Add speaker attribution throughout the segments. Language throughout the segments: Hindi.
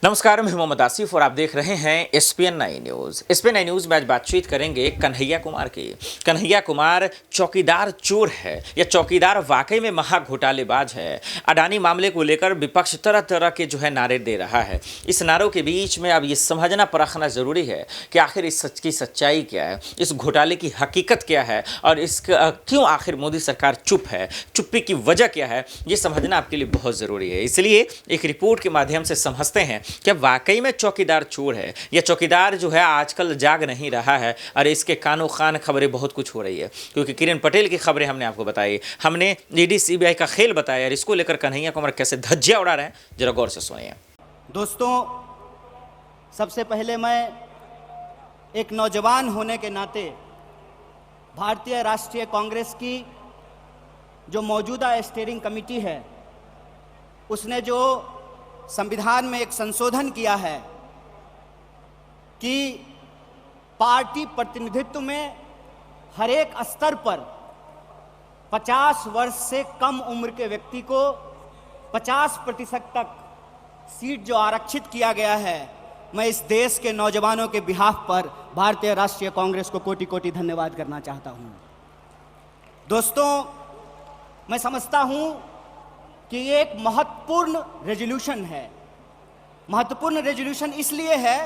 Speaker 1: नमस्कार, मैं मोहम्मद आसिफ और आप देख रहे हैं एसपीएन 9 न्यूज़। एसपीएन 9 न्यूज़ में आज बातचीत करेंगे कन्हैया कुमार की। कन्हैया कुमार चौकीदार चोर है या चौकीदार वाकई में महा घोटालेबाज है। अडानी मामले को लेकर विपक्ष तरह तरह के नारे दे रहा है। इस नारों के बीच में अब ये समझना परखना जरूरी है कि आखिर इस सच की सच्चाई क्या है, इस घोटाले की हकीकत क्या है और इसका क्यों आखिर मोदी सरकार चुप है, चुप्पी की वजह क्या है, ये समझना आपके लिए बहुत ज़रूरी है। इसलिए एक रिपोर्ट के माध्यम से समझते हैं क्या वाकई में चौकीदार चोर है या चौकीदार आजकल जाग नहीं रहा है। और इसके कानो खान खबरें बहुत कुछ हो रही है, क्योंकि किरण पटेल की खबरें हमने आपको बताई, हमने ईडी सीबीआई का खेल बताया और इसको लेकर कन्हैया कुमार कैसे धज्जियां उड़ा रहे हैं, जरा गौर से सुनिए।
Speaker 2: दोस्तों, सबसे पहले मैं एक नौजवान होने के नाते भारतीय राष्ट्रीय कांग्रेस की जो मौजूदा स्टीयरिंग कमेटी है उसने जो संविधान में एक संशोधन किया है कि पार्टी प्रतिनिधित्व में हर एक स्तर पर 50 वर्ष से कम उम्र के व्यक्ति को 50% तक सीट जो आरक्षित किया गया है, मैं इस देश के नौजवानों के बिहाफ पर भारतीय राष्ट्रीय कांग्रेस को कोटि कोटि धन्यवाद करना चाहता हूं। दोस्तों, मैं समझता हूं कि ये एक महत्वपूर्ण रेजोल्यूशन है। महत्वपूर्ण रेजोल्यूशन इसलिए है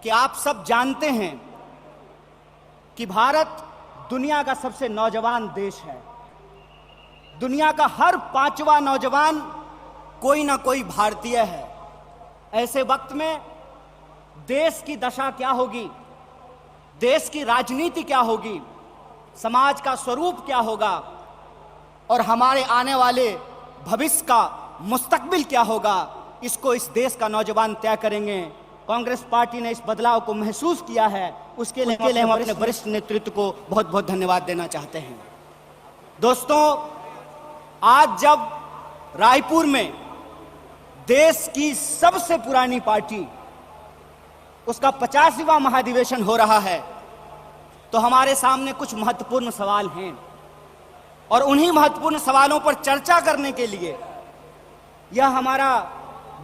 Speaker 2: कि आप सब जानते हैं कि भारत दुनिया का सबसे नौजवान देश है। दुनिया का हर 5वां नौजवान कोई ना कोई भारतीय है। ऐसे वक्त में देश की दशा क्या होगी, देश की राजनीति क्या होगी, समाज का स्वरूप क्या होगा और हमारे आने वाले भविष्य का मुस्तकबिल क्या होगा, इसको इस देश का नौजवान तय करेंगे। कांग्रेस पार्टी ने इस बदलाव को महसूस किया है, उसके लिए हम अपने वरिष्ठ नेतृत्व को बहुत बहुत धन्यवाद देना चाहते हैं। दोस्तों, आज जब रायपुर में देश की सबसे पुरानी पार्टी उसका 50वां महाधिवेशन हो रहा है, तो हमारे सामने कुछ महत्वपूर्ण सवाल हैं और उन्हीं महत्वपूर्ण सवालों पर चर्चा करने के लिए यह हमारा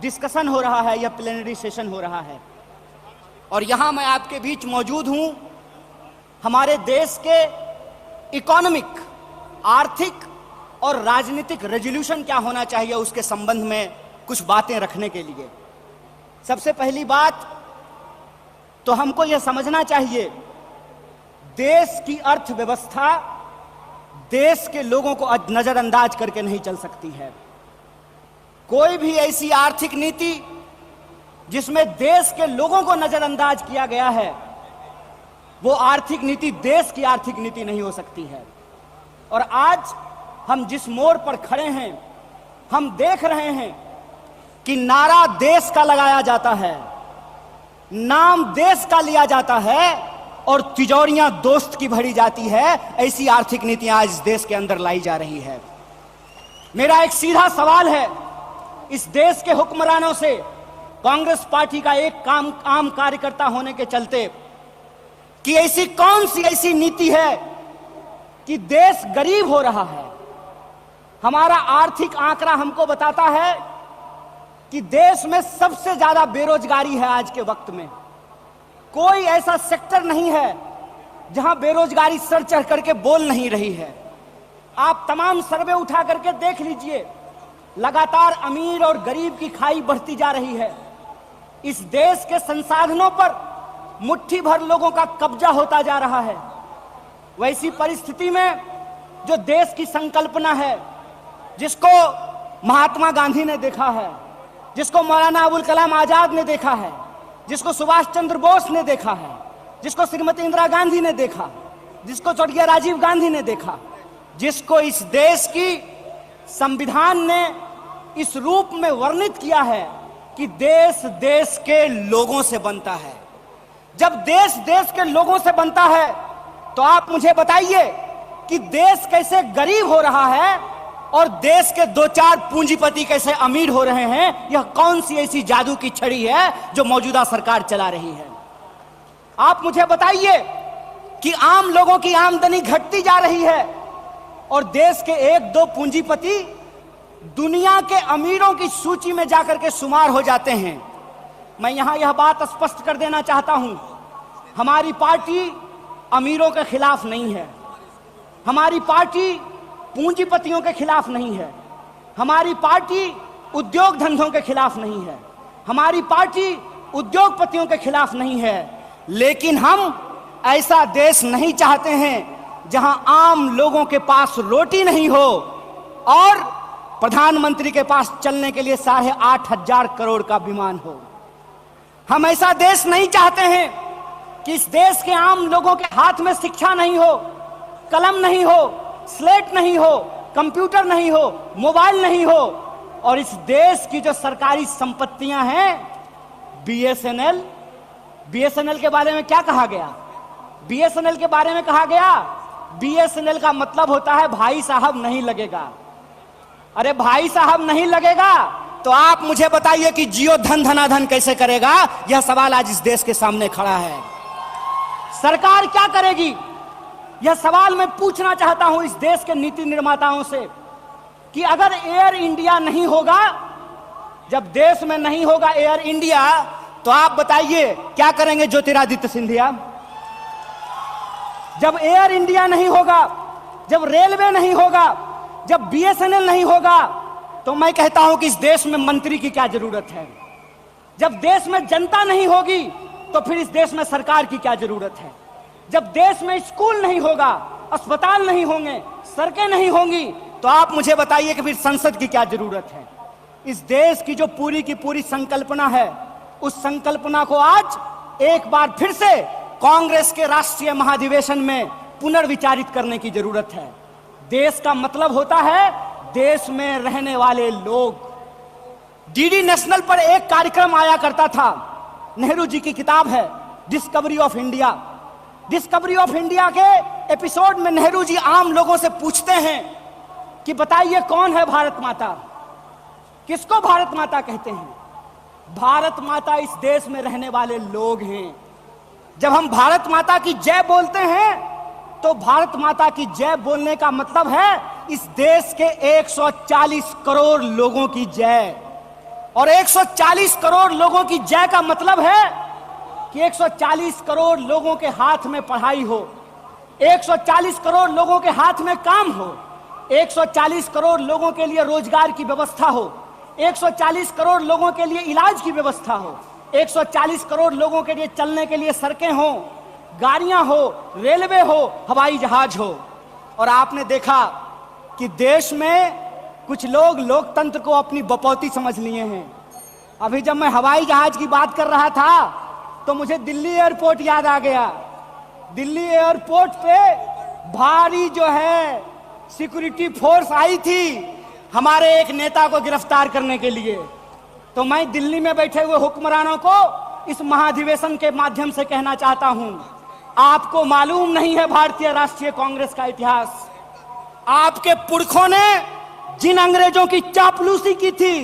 Speaker 2: डिस्कशन हो रहा है, यह प्लेनरी सेशन हो रहा है। और यहां मैं आपके बीच मौजूद हूं हमारे देश के इकोनॉमिक, आर्थिक और राजनीतिक रेजोल्यूशन क्या होना चाहिए उसके संबंध में कुछ बातें रखने के लिए। सबसे पहली बात तो हमको यह समझना चाहिए, देश की अर्थव्यवस्था देश के लोगों को नजरअंदाज करके नहीं चल सकती है। कोई भी ऐसी आर्थिक नीति जिसमें देश के लोगों को नजरअंदाज किया गया है, वो आर्थिक नीति देश की आर्थिक नीति नहीं हो सकती है। और आज हम जिस मोड़ पर खड़े हैं, हम देख रहे हैं कि नारा देश का लगाया जाता है, नाम देश का लिया जाता है और तिजोरियां दोस्त की भरी जाती है। ऐसी आर्थिक नीतियां आज इस देश के अंदर लाई जा रही है। मेरा एक सीधा सवाल है इस देश के हुक्मरानों से, कांग्रेस पार्टी का एक आम कार्यकर्ता होने के चलते, कि ऐसी कौन सी ऐसी नीति है कि देश गरीब हो रहा है। हमारा आर्थिक आंकड़ा हमको बताता है कि देश में सबसे ज्यादा बेरोजगारी है आज के वक्त में। कोई ऐसा सेक्टर नहीं है जहां बेरोजगारी सर चढ़ करके बोल नहीं रही है। आप तमाम सर्वे उठा करके देख लीजिए, लगातार अमीर और गरीब की खाई बढ़ती जा रही है। इस देश के संसाधनों पर मुट्ठी भर लोगों का कब्जा होता जा रहा है। वैसी परिस्थिति में जो देश की संकल्पना है, जिसको महात्मा गांधी ने देखा है, जिसको मौलाना अबुल कलाम आजाद ने देखा है, जिसको सुभाष चंद्र बोस ने देखा है, जिसको श्रीमती इंदिरा गांधी ने देखा, जिसको स्वर्गीय राजीव गांधी ने देखा, जिसको इस देश की संविधान ने इस रूप में वर्णित किया है कि देश देश के लोगों से बनता है। जब देश देश के लोगों से बनता है तो आप मुझे बताइए कि देश कैसे गरीब हो रहा है और देश के 2-4 पूंजीपति कैसे अमीर हो रहे हैं। यह कौन सी ऐसी जादू की छड़ी है जो मौजूदा सरकार चला रही है। आप मुझे बताइए कि आम लोगों की आमदनी घटती जा रही है और देश के 1-2 पूंजीपति दुनिया के अमीरों की सूची में जाकर के शुमार हो जाते हैं। मैं यहां यह बात स्पष्ट कर देना चाहता हूं, हमारी पार्टी अमीरों के खिलाफ नहीं है, हमारी पार्टी पूंजीपतियों के खिलाफ नहीं है, हमारी पार्टी उद्योग धंधों के खिलाफ नहीं है, हमारी पार्टी उद्योगपतियों के खिलाफ नहीं है, लेकिन हम ऐसा देश नहीं चाहते हैं जहां आम लोगों के पास रोटी नहीं हो और प्रधानमंत्री के पास चलने के लिए 8,500 करोड़ का विमान हो। हम ऐसा देश नहीं चाहते हैं कि इस देश के आम लोगों के हाथ में शिक्षा नहीं हो, कलम नहीं हो, स्लेट नहीं हो, कंप्यूटर नहीं हो, मोबाइल नहीं हो, और इस देश की जो सरकारी संपत्तियां हैं, बीएसएनएल के बारे में क्या कहा गया? बीएसएनएल के बारे में कहा गया बीएसएनएल का मतलब होता है भाई साहब नहीं लगेगा। अरे भाई साहब नहीं लगेगा तो आप मुझे बताइए कि जियो धन धनाधन कैसे करेगा? यह सवाल आज इस देश के सामने खड़ा है। सरकार क्या करेगी? यह सवाल मैं पूछना चाहता हूं इस देश के नीति निर्माताओं से कि अगर एयर इंडिया नहीं होगा, जब देश में नहीं होगा एयर इंडिया, तो आप बताइए क्या करेंगे ज्योतिरादित्य सिंधिया? जब एयर इंडिया नहीं होगा, जब रेलवे नहीं होगा, जब बीएसएनएल नहीं होगा, तो मैं कहता हूं कि इस देश में मंत्री की क्या जरूरत है? जब देश में जनता नहीं होगी तो फिर इस देश में सरकार की क्या जरूरत है? जब देश में स्कूल नहीं होगा, अस्पताल नहीं होंगे, सड़कें नहीं होंगी, तो आप मुझे बताइए कि फिर संसद की क्या जरूरत है? इस देश की जो पूरी की पूरी संकल्पना है, उस संकल्पना को आज एक बार फिर से कांग्रेस के राष्ट्रीय महाधिवेशन में पुनर्विचारित करने की जरूरत है। देश का मतलब होता है देश में रहने वाले लोग। डीडी नेशनल पर एक कार्यक्रम आया करता था, नेहरू जी की किताब है discovery of India. Discovery of India के एपिसोड में नेहरू जी आम लोगों से पूछते हैं कि बताइए कौन है भारत माता? किसको भारत माता कहते हैं? भारत माता इस देश में रहने वाले लोग हैं। जब हम भारत माता की जय बोलते हैं तो भारत माता की जय बोलने का मतलब है इस देश के 140 करोड़ लोगों की जय। और 140 करोड़ लोगों की जय का मतलब है कि 140 करोड़ लोगों के हाथ में पढ़ाई हो, 140 करोड़ लोगों के हाथ में काम हो, 140 करोड़ लोगों के लिए रोजगार की व्यवस्था हो, 140 करोड़ लोगों के लिए इलाज की व्यवस्था हो, 140 करोड़ लोगों के लिए चलने के लिए सड़कें हो, गाड़ियां हो, रेलवे हो, हवाई जहाज हो। और आपने देखा कि देश में कुछ लोग लोकतंत्र को अपनी बपौती समझ लिए हैं। अभी जब मैं हवाई जहाज की बात कर रहा था तो मुझे दिल्ली एयरपोर्ट याद आ गया। दिल्ली एयरपोर्ट पे भारी जो है सिक्योरिटी फोर्स आई थी हमारे एक नेता को गिरफ्तार करने के लिए। तो मैं दिल्ली में बैठे हुए हुक्मरानों को इस महाधिवेशन के माध्यम से कहना चाहता हूं, आपको मालूम नहीं है भारतीय राष्ट्रीय कांग्रेस का इतिहास। आपके पुरखों ने जिन अंग्रेजों की चापलूसी की थी,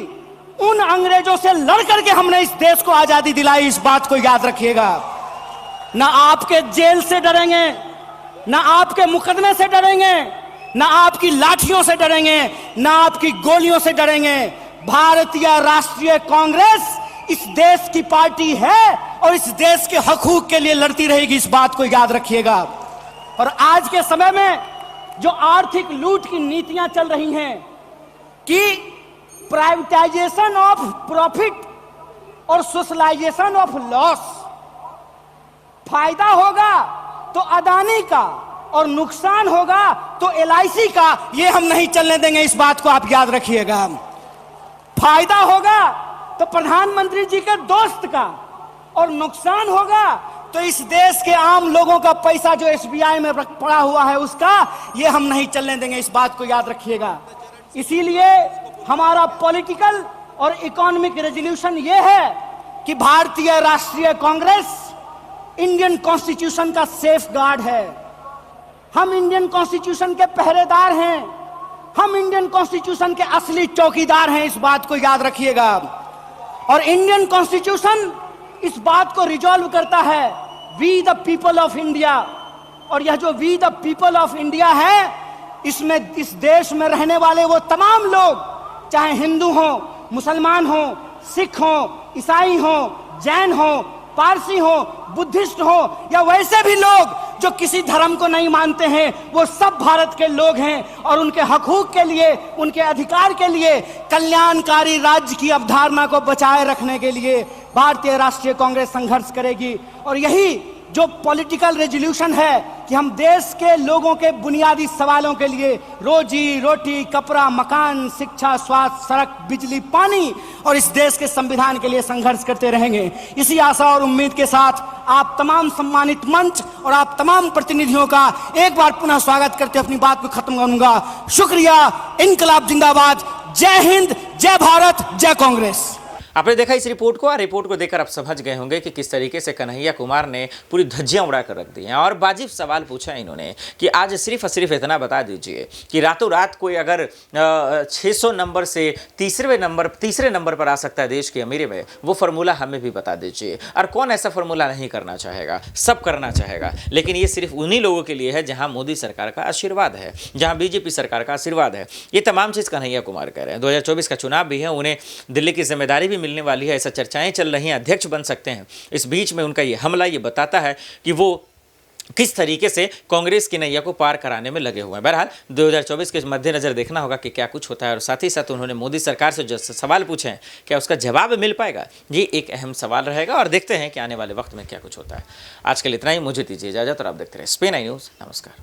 Speaker 2: उन अंग्रेजों से लड़ करके हमने इस देश को आजादी दिलाई। इस बात को याद रखिएगा। ना आपके जेल से डरेंगे, ना आपके मुकदमे से डरेंगे, ना आपकी लाठियों से डरेंगे, ना आपकी गोलियों से डरेंगे। भारतीय राष्ट्रीय कांग्रेस इस देश की पार्टी है और इस देश के हकूक के लिए लड़ती रहेगी। इस बात को याद रखिएगा। और आज के समय में जो आर्थिक लूट की नीतियां चल रही हैं कि प्राइवेटाइजेशन ऑफ प्रॉफिट और सोशलाइजेशन ऑफ लॉस, फायदा होगा तो अदानी का और नुकसान होगा तो एलआईसी का, ये हम नहीं चलने देंगे। इस बात को आप याद रखिएगा। फायदा होगा तो प्रधानमंत्री जी के दोस्त का और नुकसान होगा तो इस देश के आम लोगों का पैसा जो एसबीआई में पड़ा हुआ है उसका, ये हम नहीं चलने देंगे। इस बात को याद रखिएगा। इसीलिए हमारा पॉलिटिकल और इकोनॉमिक रेजोल्यूशन ये है कि भारतीय राष्ट्रीय कांग्रेस इंडियन कॉन्स्टिट्यूशन का सेफ गार्ड है। हम इंडियन कॉन्स्टिट्यूशन के पहरेदार हैं, हम इंडियन कॉन्स्टिट्यूशन के असली चौकीदार हैं। इस बात को याद रखिएगा। और इंडियन कॉन्स्टिट्यूशन इस बात को रिजॉल्व करता है, we the people of India. और यह जो we the people of India है, इसमें इस देश में रहने वाले वो तमाम लोग, चाहे हिंदू हो, मुसलमान हो, सिख हो, ईसाई हो, जैन हो, पारसी हो, बुद्धिस्ट हो या वैसे भी लोग जो किसी धर्म को नहीं मानते हैं, वो सब भारत के लोग हैं और उनके हकूक के लिए, उनके अधिकार के लिए, कल्याणकारी राज्य की अवधारणा को बचाए रखने के लिए भारतीय राष्ट्रीय कांग्रेस संघर्ष करेगी। और यही जो पॉलिटिकल रेजोल्यूशन है कि हम देश के लोगों के बुनियादी सवालों के लिए रोजी रोटी, कपड़ा, मकान, शिक्षा, स्वास्थ्य, सड़क, बिजली, पानी और इस देश के संविधान के लिए संघर्ष करते रहेंगे। इसी आशा और उम्मीद के साथ आप तमाम सम्मानित मंच और आप तमाम प्रतिनिधियों का एक बार पुनः स्वागत करते अपनी बात को खत्म करूंगा। शुक्रिया। इनकलाब जिंदाबाद। जय हिंद, जय भारत, जय कांग्रेस।
Speaker 1: आपने देखा इस रिपोर्ट को, और रिपोर्ट को देखकर आप समझ गए होंगे कि किस तरीके से कन्हैया कुमार ने पूरी धज्जियां उड़ा कर रख दी हैं। और वाजिब सवाल पूछा इन्होंने कि आज सिर्फ और सिर्फ इतना बता दीजिए कि रातों रात कोई अगर 600 नंबर से तीसरे नंबर पर आ सकता है देश के अमीरी में, वो फार्मूला हमें भी बता दीजिए। और कौन ऐसा फार्मूला नहीं करना चाहेगा? सब करना चाहेगा, लेकिन ये सिर्फ उन्हीं लोगों के लिए है जहां मोदी सरकार का आशीर्वाद है, जहां बीजेपी सरकार का आशीर्वाद है। ये तमाम चीज़ कन्हैया कुमार कह रहे हैं। 2024 का चुनाव भी है, उन्हें दिल्ली की जिम्मेदारी भी मिलने वाली है, ऐसा चर्चाएं चल रही हैं, अध्यक्ष बन सकते हैं। इस बीच में उनका ये हमला ये बताता है कि वो किस तरीके से कांग्रेस की नैया को पार कराने में लगे हुए हैं। बहरहाल 2024 के मद्देनजर देखना होगा कि क्या कुछ होता है। और साथ ही साथ उन्होंने मोदी सरकार से जो सवाल पूछे हैं, क्या उसका जवाब मिल पाएगा? ये एक अहम सवाल रहेगा और देखते हैं कि आने वाले वक्त में क्या कुछ होता है। आज के लिए इतना ही, मुझे दीजिए इजाजत और आप देखते रहे SPN न्यूज़। नमस्कार।